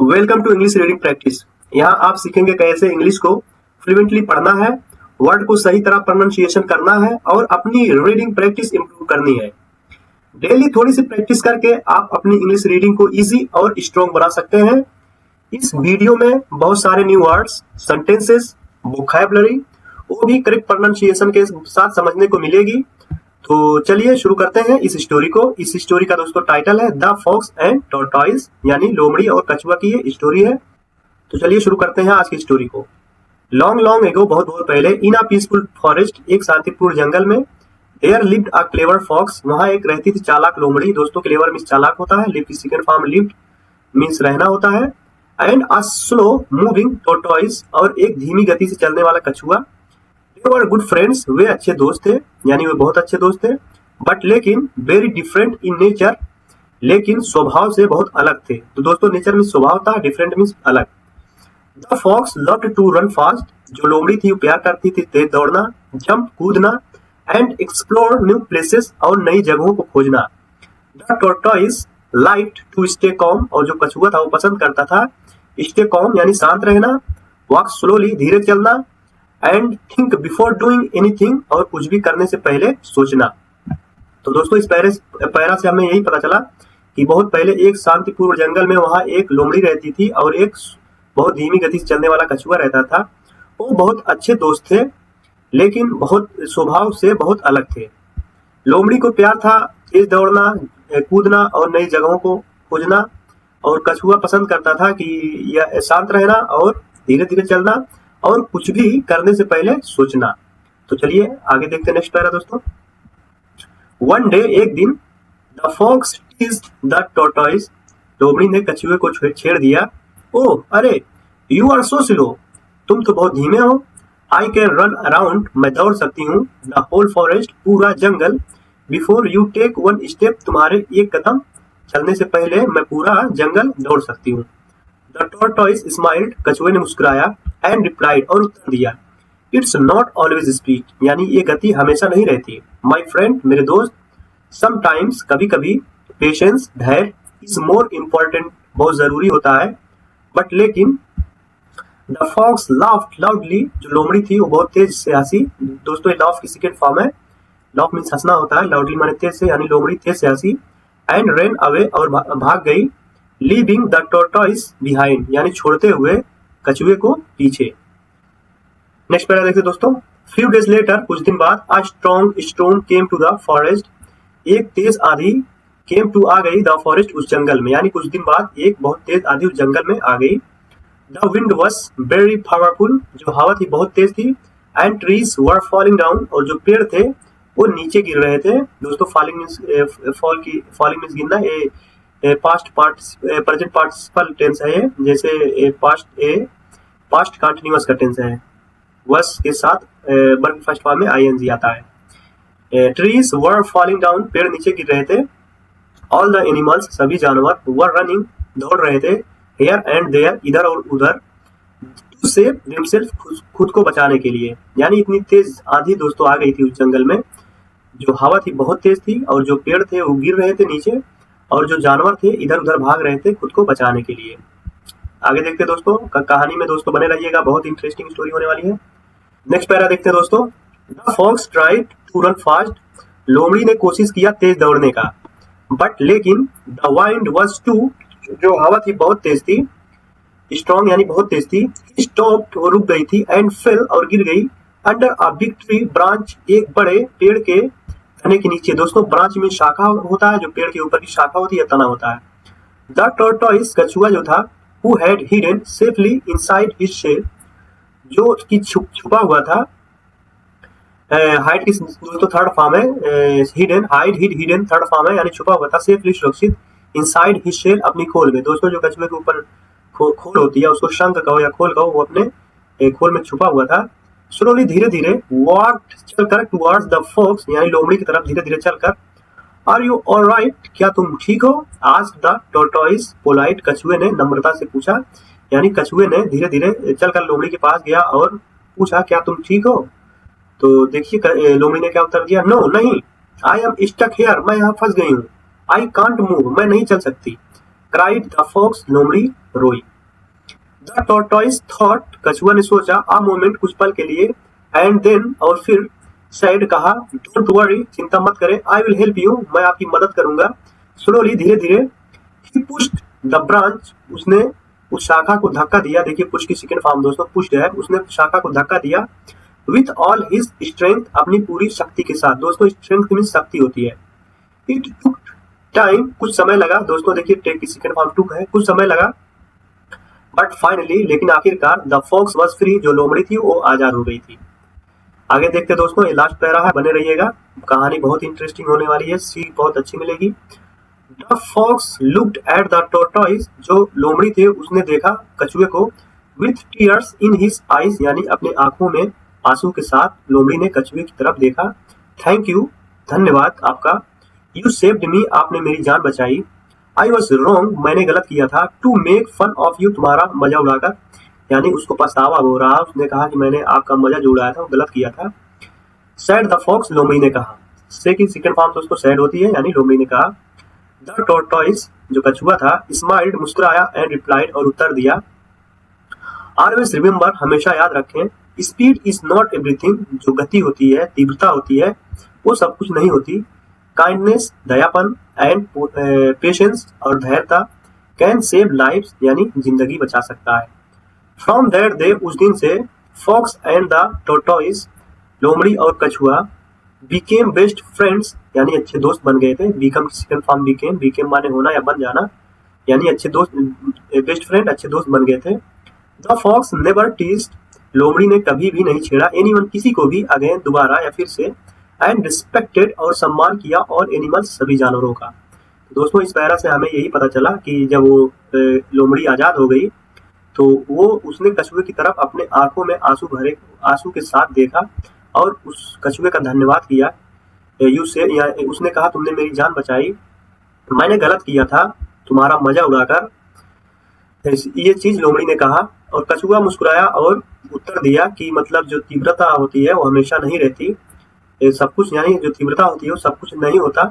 Welcome to English reading practice. यहाँ आप सीखेंगे कैसे इंग्लिश को फ्लुएंटली पढ़ना है, वर्ड को सही तरह प्रोनाउंसिएशन करना है और अपनी रीडिंग प्रैक्टिस इंप्रूव करनी है। डेली थोड़ी सी प्रैक्टिस करके आप अपनी इंग्लिश रीडिंग को इजी और स्ट्रॉन्ग बना सकते हैं। इस वीडियो में बहुत सारे न्यू वर्ड्स, सेंटेंसेस, वोकैबुलरी वो भी करेक्ट प्रोनाउंसिएशन के साथ समझने को मिलेगी। तो चलिए शुरू करते हैं इस स्टोरी को। इस स्टोरी का दोस्तों टाइटल है द फॉक्स एंड टॉर्टॉइस, यानी लोमड़ी और कछुआ की ये स्टोरी है। तो चलिए शुरू करते हैं आज की स्टोरी को। लॉन्ग लॉन्ग एगो, बहुत बहुत पहले, इन अ पीसफुल फॉरेस्ट, एक शांतिपूर्ण जंगल में, there lived a clever fox, वहां एक रहती थी चालाक लोमड़ी। दोस्तों क्लेवर मीन्स चालाक होता है, लिव की सेकंड फॉर्म लिव्ड मीन्स रहना होता है। And a slow moving tortoise, और एक धीमी गति से चलने वाला कछुआ। They were good friends, वे अच्छे दोस्त थे, यानी वे बहुत अच्छे दोस्त थे। बट लेकिन वेरी डिफरेंट इन नेचर, लेकिन स्वभाव से बहुत अलग थे। तो दोस्तों नेचर में स्वभाव था, डिफरेंट मीन्स अलग। The fox loved to run fast, जो लोमड़ी थी वो प्यार करती थी तेज दौड़ना, जंप कूदना, एंड एक्सप्लोर न्यू प्लेसेस, और नई जगहों को खोजना। The tortoise liked to stay calm, और जो कछुआ था वो पसंद करता था स्टे कॉम यानी शांत रहना, वॉक स्लोली धीरे चलना, and think before doing anything, और कुछ भी करने से पहले सोचना। तो दोस्तों इस पैरा से हमें यही पता चला कि बहुत पहले एक शांतिपूर्ण जंगल में वहां एक लोमड़ी रहती थी और एक बहुत धीमी गति से चलने वाला कछुआ रहता था। वो बहुत अच्छे दोस्त थे, लेकिन बहुत स्वभाव से बहुत अलग थे। लोमड़ी को प्यार था तेज दौड़ना, कूदना और नई जगहों को खोजना, और कछुआ पसंद करता था कि यह शांत रहना और धीरे धीरे चलना और कुछ भी करने से पहले सोचना। तो चलिए आगे देखते हैं नेक्स्ट पैरा दोस्तों। वन डे, एक दिन, the fox teased the tortoise, लोमड़ी ने कछुए को छेड़ दिया। ओह अरे, यू आर सो स्लो, तुम तो बहुत धीमे हो। आई कैन रन अराउंड, मैं दौड़ सकती हूँ, द होल फॉरेस्ट, पूरा जंगल, before you take one step, तुम्हारे एक कदम चलने से पहले मैं पूरा जंगल दौड़ सकती हूँ। द टॉर्टॉइस स्माइल्ड, कछुए ने मुस्कुराया, एंड रिप्लाइड, और उत्तर दिया, इट्स नॉट ऑलवेज स्पीड, यानी ये गति हमेशा नहीं रहती। माई फ्रेंड, मेरे दोस्त, समटाइम्स, कभी कभी, पेशेंस, धैर्य, इज मोर इम्पोर्टेंट, बहुत जरूरी होता है। बट लेकिन, द फॉक्स लाफ्ड लाउडली, जो लोमड़ी थी वो बहुत तेज से हंसी। दोस्तों ये लाफ की सेकंड फॉर्म है, लाफ मीन्स हंसना होता है, लाउडली माने तेज से, यानी लोमड़ी तेज से हंसी। एंड रन अवे, और भाग गई, लीविंग द टॉर्टॉइस बिहाइंड, यानी छोड़ते हुए कछुए को पीछे। नेक्स्ट पैरा देखते दोस्तों। फ्यू डेज लेटर, कुछ दिन बाद, a strong storm came to the forest, एक तेज आंधी केम टू आ गई, द फॉरेस्ट, उस जंगल में, यानी कुछ दिन बाद एक बहुत तेज आंधी उस जंगल में आ गई। The wind was very powerful, जो हवा थी बहुत तेज थी। And trees were falling down, और जो पेड़ थे वो नीचे गिर रहे थे। दोस्तों फॉलिंग मीन्स फॉलिंग मीन्स गिरना, पास्ट प्रेजेंट पार्टिसिपल टेंस है ये, जैसे पास्ट कंटीन्यूअस का टेंस है, वस के साथ वर्ब फर्स्ट फॉर्म में आईएनजी आता है। ट्रीज वर फॉलिंग डाउन, पेड़ नीचे गिर रहे थे। ऑल द एनिमल्स, सभी जानवर, वर रनिंग, दौड़ रहे थे, हियर एंड देयर, इधर और उधर, टू सेव देमसेल्फ, खुद को बचाने के लिए। यानी इतनी तेज आंधी दोस्तों आ गई थी उस जंगल में, जो हवा थी बहुत तेज थी, और जो पेड़ थे वो गिर रहे थे नीचे, और जो जानवर थे इधर उधर भाग रहे थे खुद को बचाने के लिए। आगे देखते दोस्तों, कहानी में दोस्तों बने रहिएगा, बहुत इंटरेस्टिंग स्टोरी होने वाली है। नेक्स्ट पैरा देखते हैं दोस्तों। The fox tried to run fast, लोमड़ी ने कोशिश किया तेज दौड़ने का। बट लेकिन, द वाइंड वाज टू, जो हवा थी बहुत तेज थी, स्ट्रॉन्ग यानी बहुत तेज थी। स्टॉप्ड, वो रुक गई थी। एंड फेल, और गिर गई, under a big tree branch, एक बड़े पेड़ के तने के नीचे। दोस्तों ब्रांच में शाखा होता है, जो पेड़ के ऊपर की शाखा होती है, तना होता है। द टॉर्टॉइस, कछुआ जो था, who had hidden safely inside his shell, जो कि छुपा हुआ था, हाइड की दोस्तों थर्ड फॉर्म है, hidden, hide, hidden third form है, यानी छुपा हुआ था, सेफली सुरक्षित, इनसाइड हिज शेल, अपनी खोल में। दोस्तों जो कछुए के ऊपर खोल होती है, उसको शंख कहो या खोल कहो, वो अपने खोल में छुपा हुआ था। स्लोली, धीरे धीरे, वॉक्ड, चलकर, टुवर्ड्स द फॉक्स, यानी लोमड़ी की तरफ धीरे धीरे चलकर। आर यू ऑलराइट, क्या तुम ठीक हो? आस्क्ड द टॉर्टॉइस पोलाइट, कछुए ने नम्रता से पूछा, यानी कछुए ने धीरे धीरे चलकर लोमड़ी के पास गया और पूछा, क्या तुम ठीक हो? तो देखिए लोमड़ी ने क्या उत्तर दिया, नो, नहीं, आई एम स्टक हियर, मैं यहाँ फंस गई हूँ। आई कांट मूव, मैं नहीं चल सकती। क्राइड द फॉक्स, लोमड़ी रोई। द टॉर्टोइस थॉट, कछुआ ने सोचा, अ मोमेंट, कुछ पल के लिए, एंड देन, और फिर, सैड, कहा, डोंट वरी, चिंता मत करें, आई विल हेल्प यू, मैं आपकी मदद करूंगा, स्लोली, धीरे धीरे, ही पुश्ड द ब्रांच, उसने उस शाखा को धक्का दिया। देखिए पुश की सेकंड फॉर्म दोस्तों पुश्ड है, उसने शाखा को धक्का दिया, विथ ऑल हिज स्ट्रेंथ, अपनी पूरी शक्ति के साथ। दोस्तों स्ट्रेंथ मीन्स शक्ति होती है। इट टुक टाइम, कुछ समय लगा दोस्तों, देखिए टेक की सेकंड फॉर्म टुक है, कुछ समय लगा, बट फाइनली, लेकिन आखिरकार, द फॉक्स वाज फ्री, जो लोमड़ी थी वो आजाद हो गई थी। आगे देखते दोस्तों, ये लास्ट पैरा है, बने रहिएगा, कहानी बहुत इंटरेस्टिंग होने वाली है, सीख बहुत अच्छी मिलेगी। The fox looked at the tortoise, जो लोमड़ी थे उसने देखा कछुए को, with tears in his eyes, यानी अपने आंखों में आंसू के साथ लोमड़ी ने कछुए की तरफ देखा। थैंक यू, धन्यवाद आपका, यू सेव्ड मी, आपने मेरी जान बचाई, आई वॉज रॉन्ग, मैंने गलत किया था, to make fun of you, तुम्हारा मजा उड़ाकर, यानी उसको पछतावा हो रहा, उसने कहा कि मैंने आपका मजा जो उड़ाया था वो गलत किया था। सैड द फॉक्स, लोमड़ी ने कहा, सेकंड फॉर्म दोस्तों सैड होती है, यानी लोमड़ी ने कहा। द टॉर्टोइस, जो कछुआ था, स्माइल्ड, मुस्कुराया, एंड रिप्लाइड, और उत्तर दिया, ऑलवेज रिमेंबर, हमेशा याद रखें, स्पीड इज नॉट एवरीथिंग, जो गति होती है, तीव्रता होती है, वो सब कुछ नहीं होती, काइंडनेस, दयापन, एंड पेशेंस, और धैर्यता, कैन सेव लाइव्स, यानी जिंदगी बचा सकता है। फ्रॉम दैट डे, उस दिन से, फॉक्स एंड द टॉर्टोइस, लोमड़ी और कछुआ, बिकेम बेस्ट फ्रेंड्स, यानी अच्छे दोस्त बन गए थे। बिकम की सेकंड फॉर्म बिकेम, बिकेम माने होना या बन जाना, यानी अच्छे दोस्त, बेस्ट फ्रेंड, अच्छे दोस्त बन गए थे। द फॉक्स नेवर टीज्ड, लोमड़ी ने कभी भी नहीं छेड़ा, एनीवन, किसी को भी, अगेन, दोबारा या फिर से, एंड रिस्पेक्टेड, और सम्मान किया, और एनिमल्स, सभी जानवरों का। तो दोस्तों इस पैरा से हमें यही पता चला कि जब वो लोमड़ी आजाद हो गई तो वो उसने कछुए की तरफ अपने आंखों में आंसू के साथ देखा और उस कछुए का धन्यवाद किया। उसने कहा, तुमने मेरी जान बचाई, मैंने गलत किया था, तुम्हारा मजा उड़ाकर, ये चीज लोमड़ी ने कहा। और कछुआ मुस्कुराया और उत्तर दिया कि मतलब जो तीव्रता होती है वो हमेशा नहीं रहती, सब कुछ, यानी जो तीव्रता होती है वो सब कुछ नहीं होता,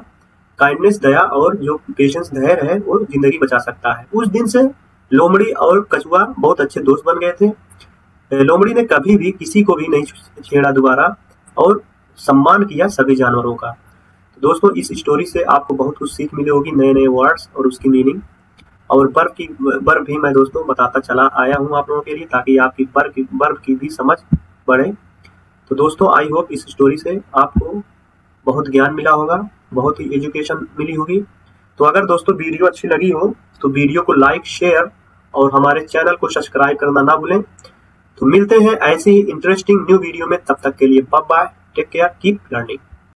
काइंडनेस, दया, और जो पेशेंस, धैर्य है, वो जिंदगी बचा सकता है। उस दिन से लोमड़ी और कछुआ बहुत अच्छे दोस्त बन गए थे। लोमड़ी ने कभी भी किसी को भी नहीं छेड़ा दोबारा, और सम्मान किया सभी जानवरों का। तो दोस्तों इस स्टोरी से आपको बहुत कुछ सीख मिली होगी, नए नए वर्ड्स और उसकी मीनिंग, और बर्फ भी मैं दोस्तों बताता चला आया हूँ आप लोगों के लिए, ताकि आपकी बर्फ की भी समझ बढ़े। तो दोस्तों आई होप इस स्टोरी से आपको बहुत ज्ञान मिला होगा, बहुत ही एजुकेशन मिली होगी। तो अगर दोस्तों वीडियो अच्छी लगी हो तो वीडियो को लाइक, शेयर, और हमारे चैनल को सब्सक्राइब करना ना भूलें। तो मिलते हैं ऐसे ही इंटरेस्टिंग न्यू वीडियो में, तब तक के लिए bye bye, take care, keep learning.